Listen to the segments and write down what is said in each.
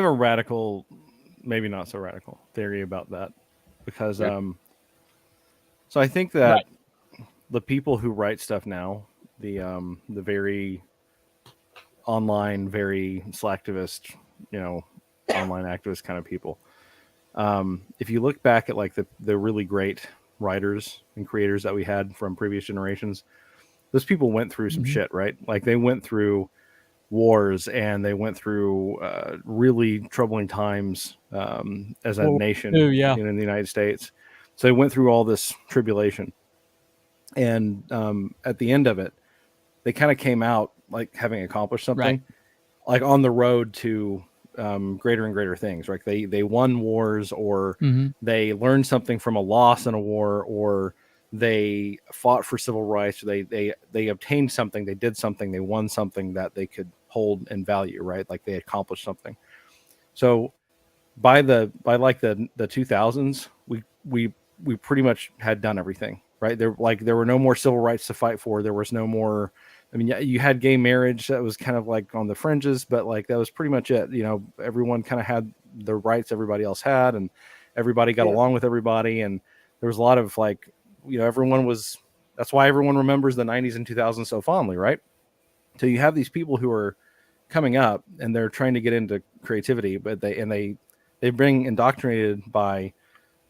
a radical, maybe not so radical theory about that, because so I think that the people who write stuff now, the very online, very slacktivist, online activist kind of people. If you look back at like the really great writers and creators that we had from previous generations, those people went through some shit, right? Like they went through wars and they went through really troubling times as a nation in the United States. So they went through all this tribulation. And at the end of it, they kind of came out like having accomplished something, like on the road to greater and greater things. Like they won wars, or they learned something from a loss in a war, or they fought for civil rights. They obtained something, they did something, they won something that they could hold and value, right? Like they accomplished something. So by the 2000s, we pretty much had done everything, right? There were no more civil rights to fight for. There was no more. I mean, you had gay marriage that was kind of like on the fringes, but like that was pretty much it. Everyone kind of had the rights everybody else had, and everybody got along with everybody. And there was a lot of like, everyone was. That's why everyone remembers the 90s and 2000s so fondly, right? So you have these people who are coming up and they're trying to get into creativity, but they bring indoctrinated by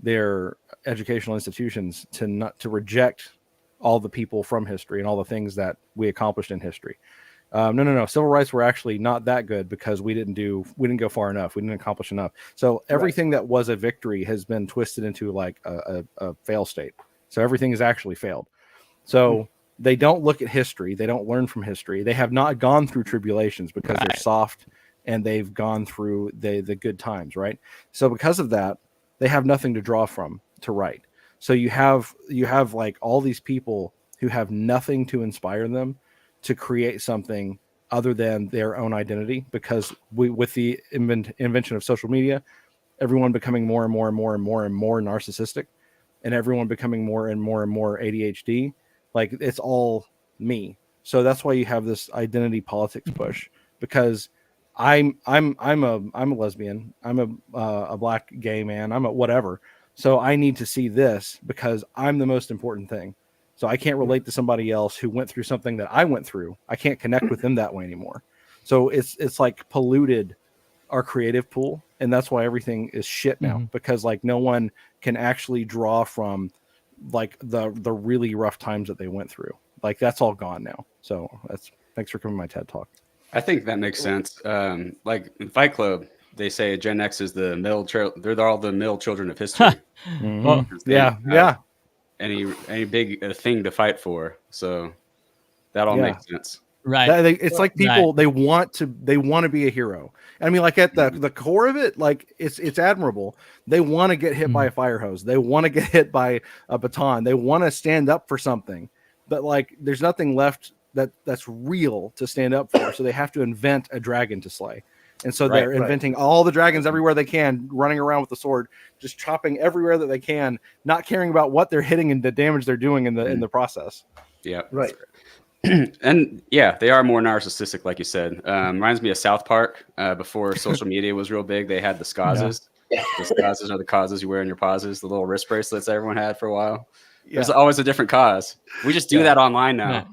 their educational institutions to reject all the people from history and all the things that we accomplished in history. No. Civil rights were actually not that good because we didn't go far enough. We didn't accomplish enough. So everything that was a victory has been twisted into like a fail state. So everything has actually failed. So they don't look at history. They don't learn from history. They have not gone through tribulations because they're soft and they've gone through the good times. Right. So because of that, they have nothing to draw from to write. So you have like all these people who have nothing to inspire them to create something other than their own identity, because with the invention of social media, everyone becoming more and more and more and more and more narcissistic, and everyone becoming more and more and more ADHD, like it's all me. So that's why you have this identity politics push, because I'm a lesbian, I'm a black gay man, I'm a whatever. So I need to see this because I'm the most important thing. So I can't relate to somebody else who went through something that I went through. I can't connect with them that way anymore. So it's like polluted our creative pool. And that's why everything is shit now, because like no one can actually draw from like the really rough times that they went through. Like that's all gone now. So thanks for coming to my TED Talk. I think that makes sense. Like in Fight Club, they say Gen X is the they're all the middle children of history. Well, yeah. Any big thing to fight for. So that all makes sense. Right. It's like people, they want to be a hero. I mean, like at the core of it, like it's admirable. They want to get hit by a fire hose. They want to get hit by a baton. They want to stand up for something, but like there's nothing left that's real to stand up for. So they have to invent a dragon to slay. And so they're inventing all the dragons everywhere they can, running around with the sword, just chopping everywhere that they can, not caring about what they're hitting and the damage they're doing in the process. Yeah. Right. And yeah, they are more narcissistic, like you said. Reminds me of South Park. Before social media was real big, they had the SCAZs. Yeah. The SCAZs are the causes you wear in your pauses, the little wrist bracelets everyone had for a while. Yeah. There's always a different cause. We just do that online now. Yeah.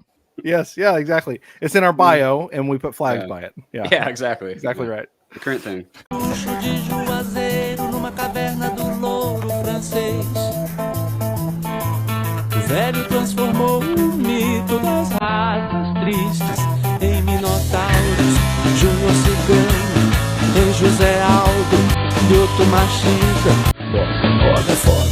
Yes, yeah, exactly. It's in our bio, and we put flags by it. Yeah, exactly. Exactly right. The current thing. Velho transformou o mito das raças tristes em minotauros. Júnior Cigano, em José Aldo, Lioto Machida. Bossa nova é foda.